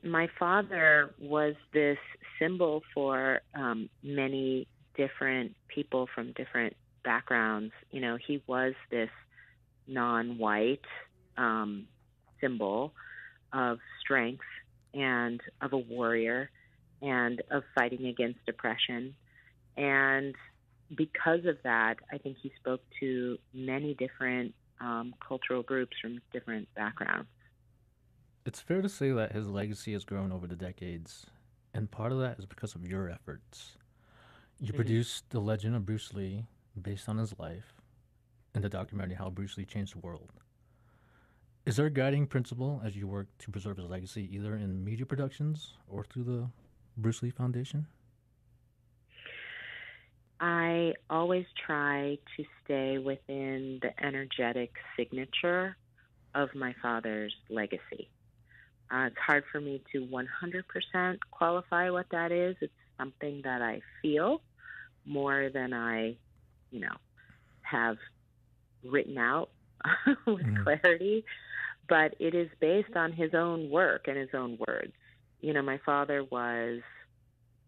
My father was this symbol for many different people from different backgrounds. You know, he was this non-white um, symbol of strength and of a warrior and of fighting against oppression. And because of that, I think he spoke to many different cultural groups from different backgrounds. It's fair to say that his legacy has grown over the decades, and part of that is because of your efforts. You Hmm. produced The Legend of Bruce Lee based on his life and the documentary How Bruce Lee Changed the World. Is there a guiding principle as you work to preserve his legacy, either in media productions or through the Bruce Lee Foundation? I always try to stay within the energetic signature of my father's legacy. It's hard for me to 100% qualify what that is. It's something that I feel more than I, you know, have written out with Mm. clarity, but it is based on his own work and his own words. You know, my father was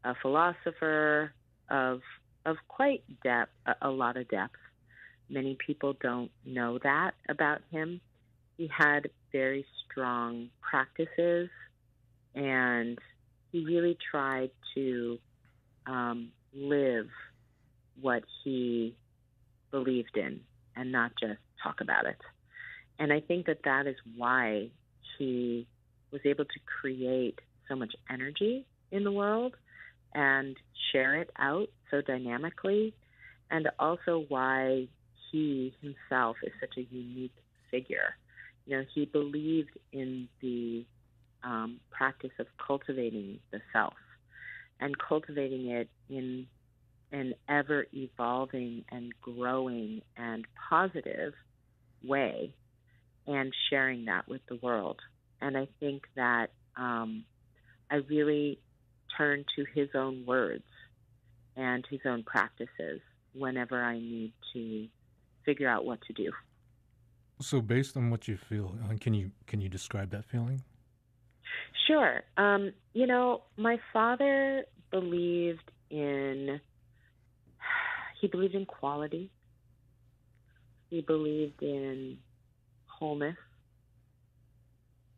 a philosopher of quite depth, a lot of depth. Many people don't know that about him. He had very strong practices, and he really tried to live what he believed in and not just talk about it. And I think that that is why he was able to create so much energy in the world and share it out so dynamically, and also why he himself is such a unique figure. You know, he believed in the practice of cultivating the self and cultivating it in an ever evolving and growing and positive way and sharing that with the world. And I think that I really turn to his own words and his own practices whenever I need to figure out what to do. So, based on what you feel, can you describe that feeling? Sure. You know, my father believed in he believed in quality. He believed in wholeness.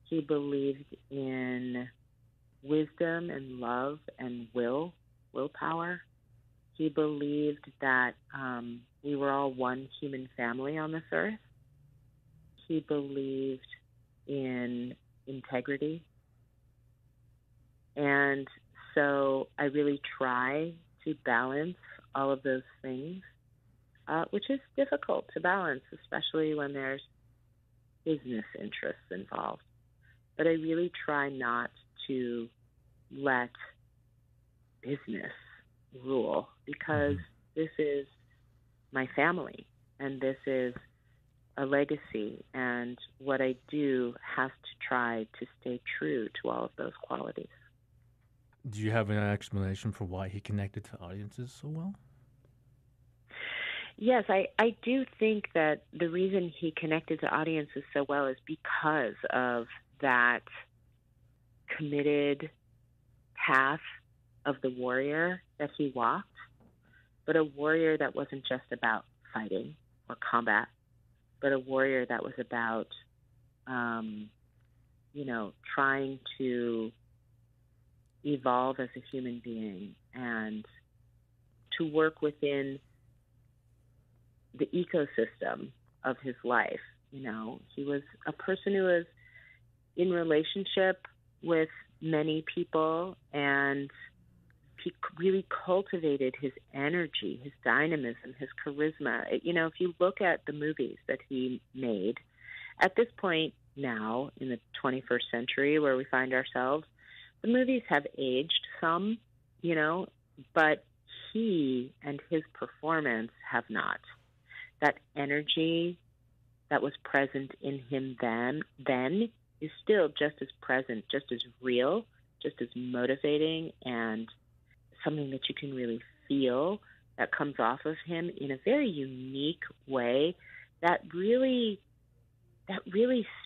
He believed in wisdom and love and willpower. He believed that we were all one human family on this earth. He believed in integrity. And so I really try to balance all of those things, which is difficult to balance, especially when there's business interests involved. But I really try not to let business rule because Mm-hmm. this is my family and this is a legacy. And what I do has to try to stay true to all of those qualities. Do you have an explanation for why he connected to audiences so well? Yes, I do think that the reason he connected to audiences so well is because of that committed path of the warrior that he walked, but a warrior that wasn't just about fighting or combat, but a warrior that was about, um, trying to evolve as a human being and to work within the ecosystem of his life. You know, he was a person who was in relationship with many people, and he really cultivated his energy, his dynamism, his charisma. You know, if you look at the movies that he made at this point now in the 21st century where we find ourselves, the movies have aged some, you know, but he and his performance have not. That energy that was present in him then is still just as present, just as real, just as motivating, and something that you can really feel that comes off of him in a very unique way that really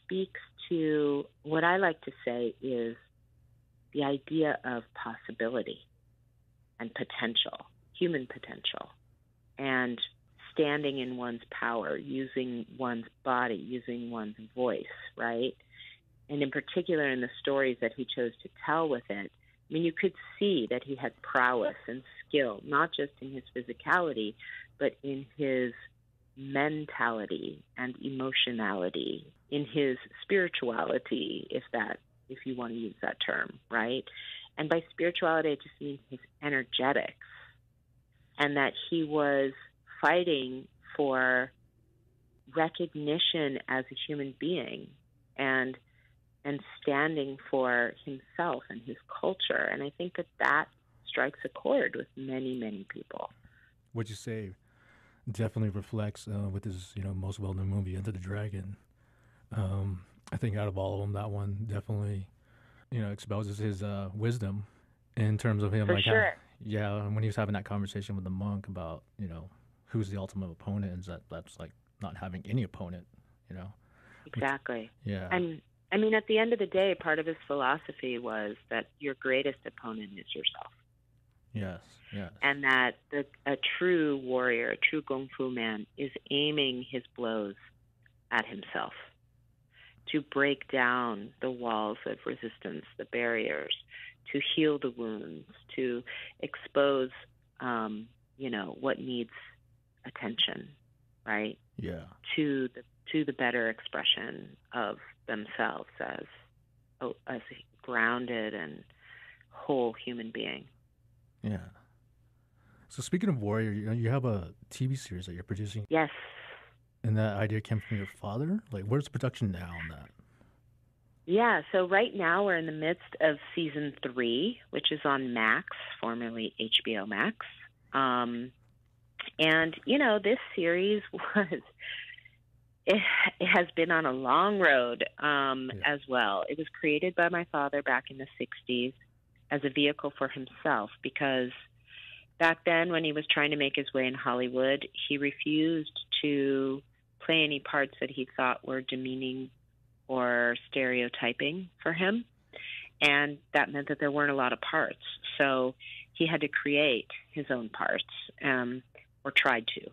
speaks to what I like to say is the idea of possibility and potential, human potential, and standing in one's power, using one's body, using one's voice, right? And in particular, in the stories that he chose to tell with it, I mean, you could see that he had prowess and skill, not just in his physicality, but in his mentality and emotionality, in his spirituality, if you want to use that term, right? And by spirituality, I just mean his energetics, and that he was fighting for recognition as a human being and standing for himself and his culture. And I think that strikes a chord with many, many people. What you say definitely reflects with his, most well-known movie, Enter the Dragon. I think out of all of them, that one definitely, exposes his wisdom in terms of him. For sure. When he was having that conversation with the monk about, who's the ultimate opponent, and that's like not having any opponent, Exactly. Yeah. And I mean, at the end of the day, part of his philosophy was that your greatest opponent is yourself. Yes, yes. And that a true warrior, a true Kung Fu man, is aiming his blows at himself to break down the walls of resistance, the barriers, to heal the wounds, to expose, what needs attention, right? Yeah. To the better expression of themselves as a grounded and whole human being. Yeah. So speaking of warrior, you have a TV series that you're producing. Yes. And that idea came from your father? Like, where's the production now on that? Yeah, so right now we're in the midst of season 3, which is on Max, formerly HBO Max. And, this series it has been on a long road as well. It was created by my father back in the 60s as a vehicle for himself, because back then when he was trying to make his way in Hollywood, he refused to play any parts that he thought were demeaning or stereotyping for him. And that meant that there weren't a lot of parts. So he had to create his own parts, or tried to.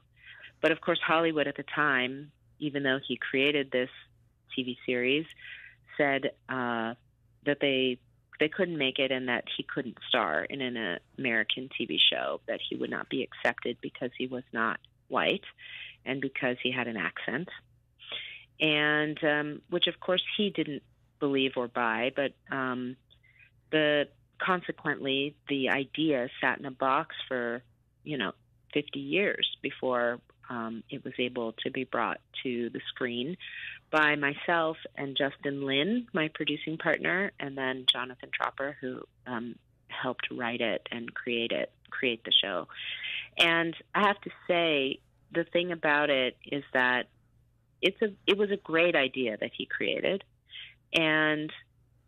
But of course, Hollywood at the time, even though he created this TV series, said that they couldn't make it and that he couldn't star in an American TV show, that he would not be accepted because he was not white and because he had an accent. And which, of course, he didn't believe or buy, but consequently, the idea sat in a box for, 50 years before it was able to be brought to the screen by myself and Justin Lin, my producing partner, and then Jonathan Tropper, who helped write it and create the show. And I have to say, the thing about it is that it was a great idea that he created. And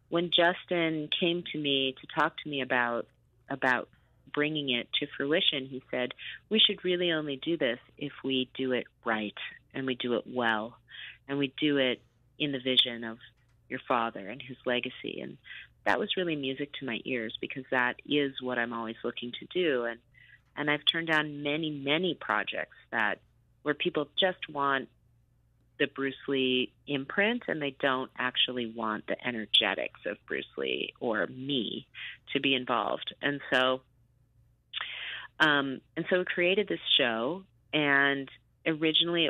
when Justin came to me to talk to me about bringing it to fruition, he said, we should really only do this if we do it right and we do it well and we do it in the vision of your father and his legacy. And that was really music to my ears, because that is what I'm always looking to do. And I've turned down many, many projects where people just want the Bruce Lee imprint and they don't actually want the energetics of Bruce Lee or me to be involved. And so we created this show, and originally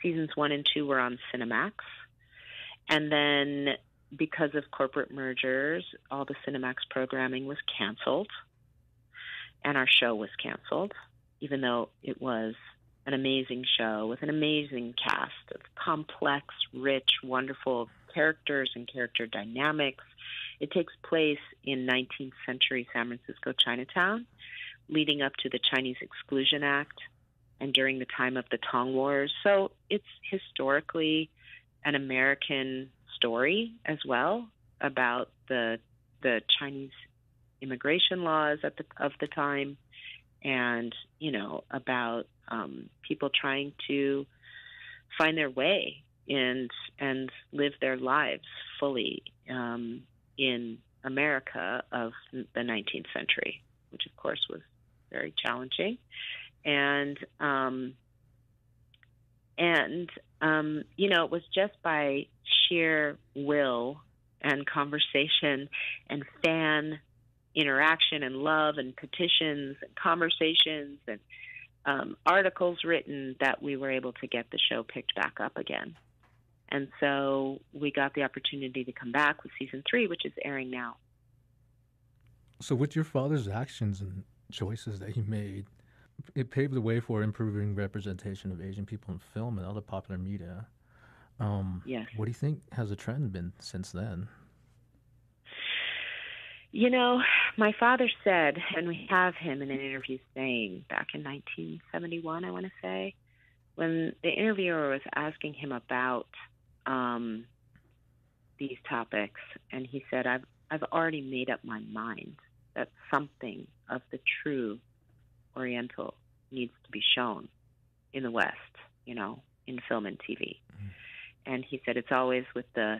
seasons 1 and 2 were on Cinemax. And then because of corporate mergers, all the Cinemax programming was canceled and our show was canceled, even though it was an amazing show with an amazing cast of complex, rich, wonderful characters and character dynamics. It takes place in 19th century San Francisco Chinatown, leading up to the Chinese Exclusion Act and during the time of the Tong Wars. So it's historically an American story as well about the Chinese immigration laws of the time, and about people trying to find their way and live their lives fully in America of the 19th century, which of course was very challenging. And it was just by sheer will and conversation and fan interaction and love and petitions and conversations and articles written that we were able to get the show picked back up again. And so we got the opportunity to come back with season 3, which is airing now. So with your father's actions and choices that he made, it paved the way for improving representation of Asian people in film and other popular media. Yes. What do you think has the trend been since then? My father said, and we have him in an interview saying back in 1971, I want to say, when the interviewer was asking him about these topics, and he said, I've already made up my mind that something of the true Oriental needs to be shown in the West, in film and TV. And he said it's always with the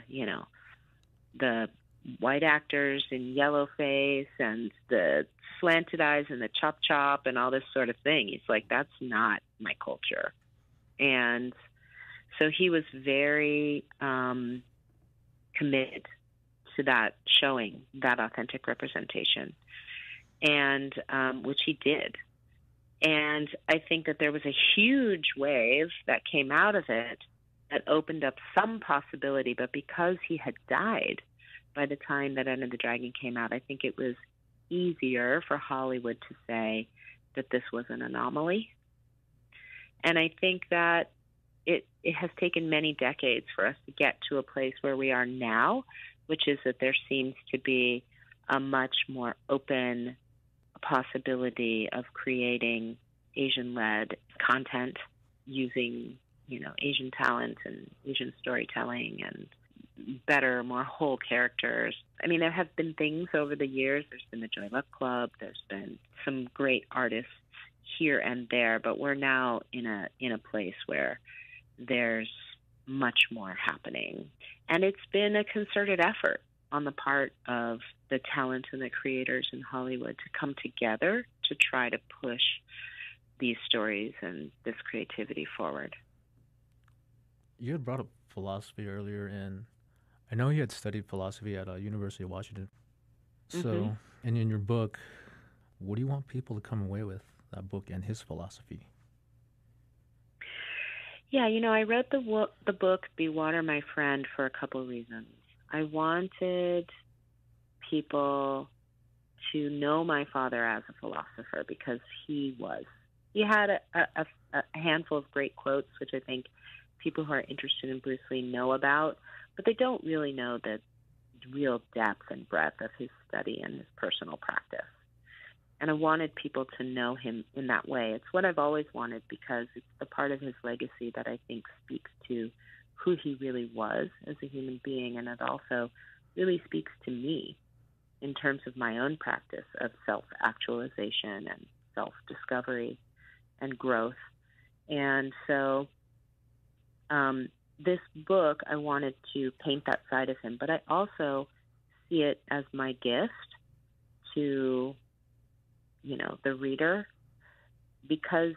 white actors in yellow face and the slanted eyes and the chop and all this sort of thing. He's like, that's not my culture. And so he was very committed to that, showing that authentic representation, and which he did. And I think that there was a huge wave that came out of it that opened up some possibility, but because he had died by the time that Enter the Dragon came out, I think it was easier for Hollywood to say that this was an anomaly. And I think that it has taken many decades for us to get to a place where we are now, which is that there seems to be a much more open possibility of creating Asian-led content using, Asian talent and Asian storytelling and better, more whole characters. I mean, there have been things over the years. There's been the Joy Luck Club. There's been some great artists here and there, but we're now in a place where there's much more happening. And it's been a concerted effort on the part of the talent and the creators in Hollywood to come together to try to push these stories and this creativity forward. You had brought up philosophy earlier, and I know you had studied philosophy at University of Washington. So, and in your book, what do you want people to come away with that book and his philosophy? Yeah, I wrote the book Be Water, My Friend, for a couple reasons. I wanted people to know my father as a philosopher because he had a handful of great quotes, which I think people who are interested in Bruce Lee know about, but they don't really know the real depth and breadth of his study and his personal practice. And I wanted people to know him in that way. It's what I've always wanted because it's the part of his legacy that I think speaks to who he really was as a human being, and it also really speaks to me in terms of my own practice of self-actualization and self-discovery and growth. And so this book, I wanted to paint that side of him, but I also see it as my gift to, the reader, because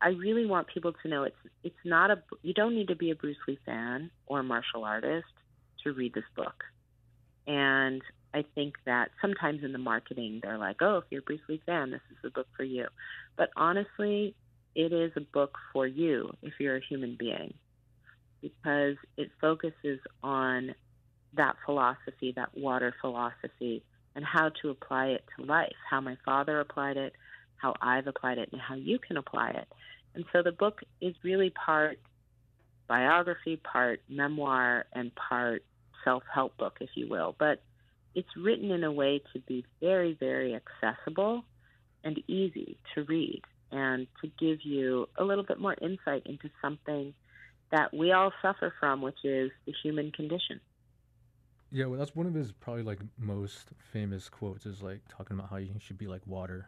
I really want people to know it's not you don't need to be a Bruce Lee fan or a martial artist to read this book. And I think that sometimes in the marketing, they're like, oh, if you're a Bruce Lee fan, this is the book for you. But honestly, it is a book for you if you're a human being, because it focuses on that philosophy, that water philosophy, and how to apply it to life, how my father applied it, how I've applied it, and how you can apply it. And so the book is really part biography, part memoir, and part self-help book, if you will. But it's written in a way to be very, very accessible and easy to read and to give you a little bit more insight into something that we all suffer from, which is the human condition. Yeah, well, that's one of his probably most famous quotes is talking about how you should be like water.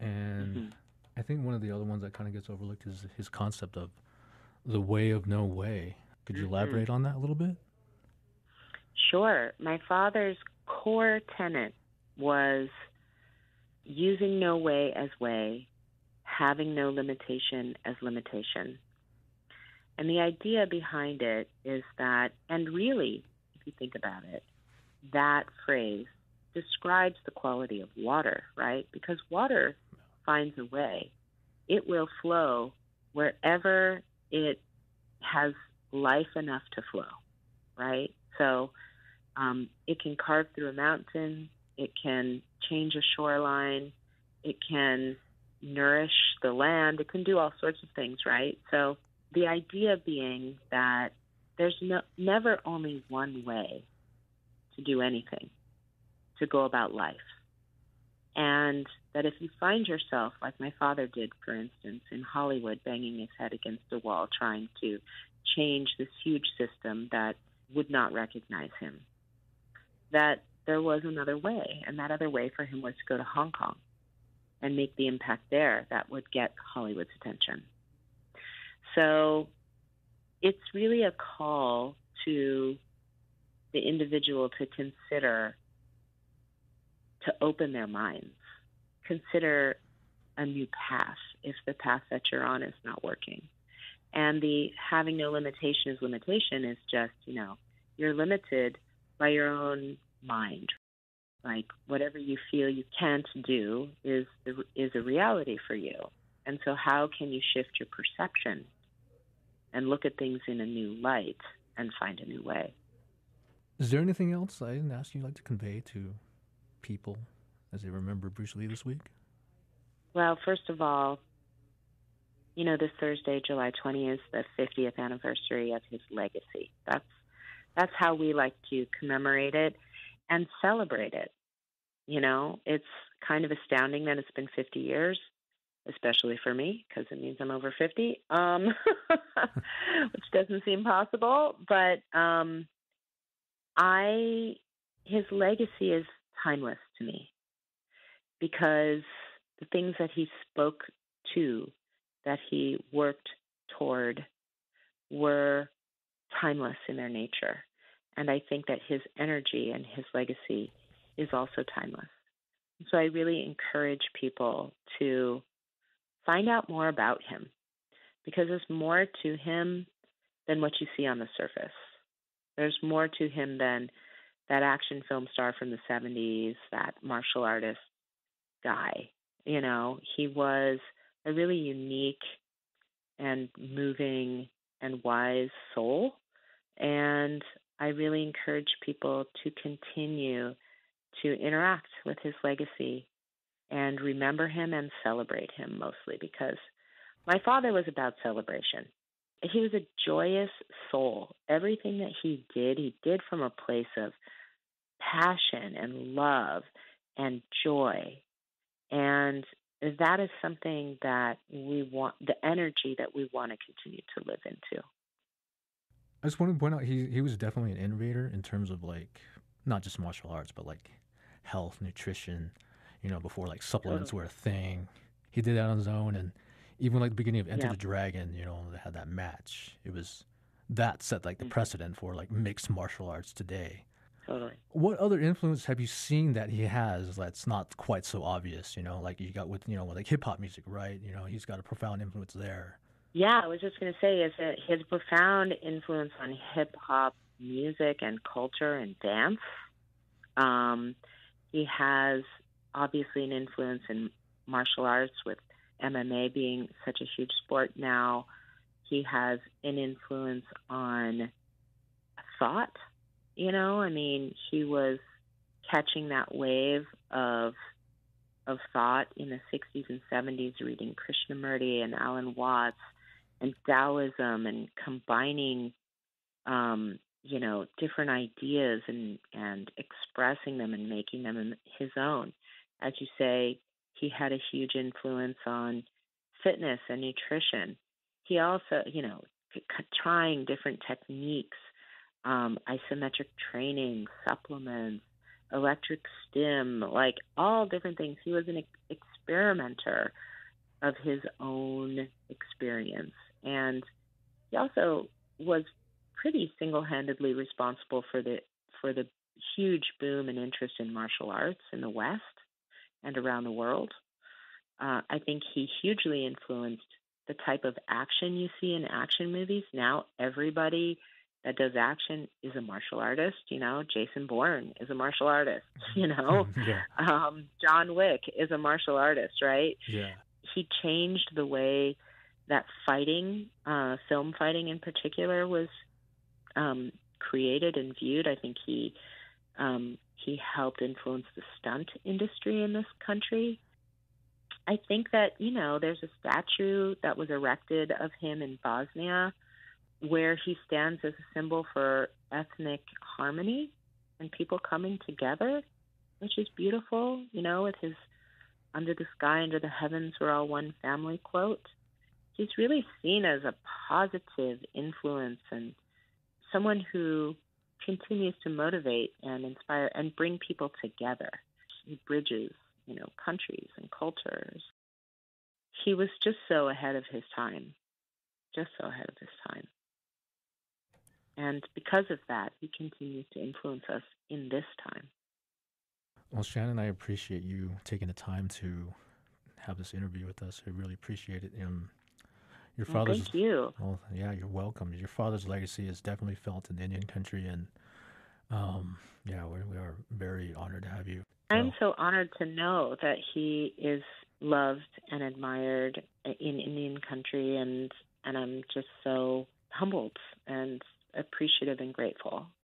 And I think one of the other ones that kind of gets overlooked is his concept of the way of no way. Could you elaborate on that a little bit? Sure. My father's core tenet was using no way as way, having no limitation as limitation. And the idea behind it is that, and really, if you think about it, that phrase describes the quality of water, right? Because water finds a way. It will flow wherever it has life enough to flow, right? So it can carve through a mountain, it can change a shoreline, it can nourish the land, it can do all sorts of things, right? So the idea being that there's never only one way to do anything, to go about life. And that if you find yourself, like my father did, for instance, in Hollywood, banging his head against a wall, trying to change this huge system that would not recognize him, that there was another way. And that other way for him was to go to Hong Kong and make the impact there that would get Hollywood's attention. So it's really a call to the individual to consider, to open their minds, consider a new path if the path that you're on is not working. And the having no limitation is limitation is just, you're limited by your own mind. Like whatever you feel you can't do is a reality for you. And so how can you shift your perception and look at things in a new light and find a new way? Is there anything else I didn't ask you'd like to convey to people as they remember Bruce Lee this week? Well, first of all, this Thursday, July 20th, is the 50th anniversary of his legacy. That's how we like to commemorate it and celebrate it. It's kind of astounding that it's been 50 years, especially for me, because it means I'm over 50, which doesn't seem possible. But his legacy is timeless to me because the things that he spoke to, that he worked toward, were timeless in their nature. And I think that his energy and his legacy is also timeless. So I really encourage people to find out more about him because there's more to him than what you see on the surface. There's more to him than that action film star from the 70s, that martial artist guy. He was a really unique and moving and wise soul. And I really encourage people to continue to interact with his legacy and remember him and celebrate him mostly because my father was about celebration. He was a joyous soul. Everything that he did from a place of passion and love and joy. And that is something that we want, the energy that we want to continue to live into. I just want to point out he was definitely an innovator in terms of not just martial arts, but health, nutrition, before supplements were a thing. He did that on his own, and even the beginning of Enter the Dragon, they had that match. That set the precedent for mixed martial arts today. Totally. What other influence have you seen that he has that's not quite so obvious? You got with hip hop music, right? He's got a profound influence there. Yeah, I was just going to say is that his profound influence on hip hop music and culture and dance. He has obviously an influence in martial arts with MMA being such a huge sport now. He has an influence on thought. He was catching that wave of thought in the 60s and 70s, reading Krishnamurti and Alan Watts and Taoism and combining, different ideas and expressing them and making them his own. As you say, he had a huge influence on fitness and nutrition. He also, trying different techniques, isometric training, supplements, electric stim, all different things. He was an experimenter of his own experience. And he also was pretty single-handedly responsible for the huge boom and interest in martial arts in the West and around the world. I think he hugely influenced the type of action you see in action movies. Now everybody that does action is a martial artist. Jason Bourne is a martial artist. Yeah. John Wick is a martial artist, right? Yeah. He changed the way that fighting, film fighting in particular, was created and viewed. I think he helped influence the stunt industry in this country. I think that, there's a statue that was erected of him in Bosnia where he stands as a symbol for ethnic harmony and people coming together, which is beautiful, with his "Under the sky, under the heavens, we're all one family" quote. He's really seen as a positive influence and someone who continues to motivate and inspire and bring people together. He bridges, countries and cultures. He was just so ahead of his time, just so ahead of his time. And because of that, he continues to influence us in this time. Well, Shannon, I appreciate you taking the time to have this interview with us. I really appreciate it. Your father's, thank you. Well, yeah, you're welcome. Your father's legacy is definitely felt in the Indian country, and yeah, we are very honored to have you. I'm so honored to know that he is loved and admired in Indian country, and I'm just so humbled and appreciative and grateful.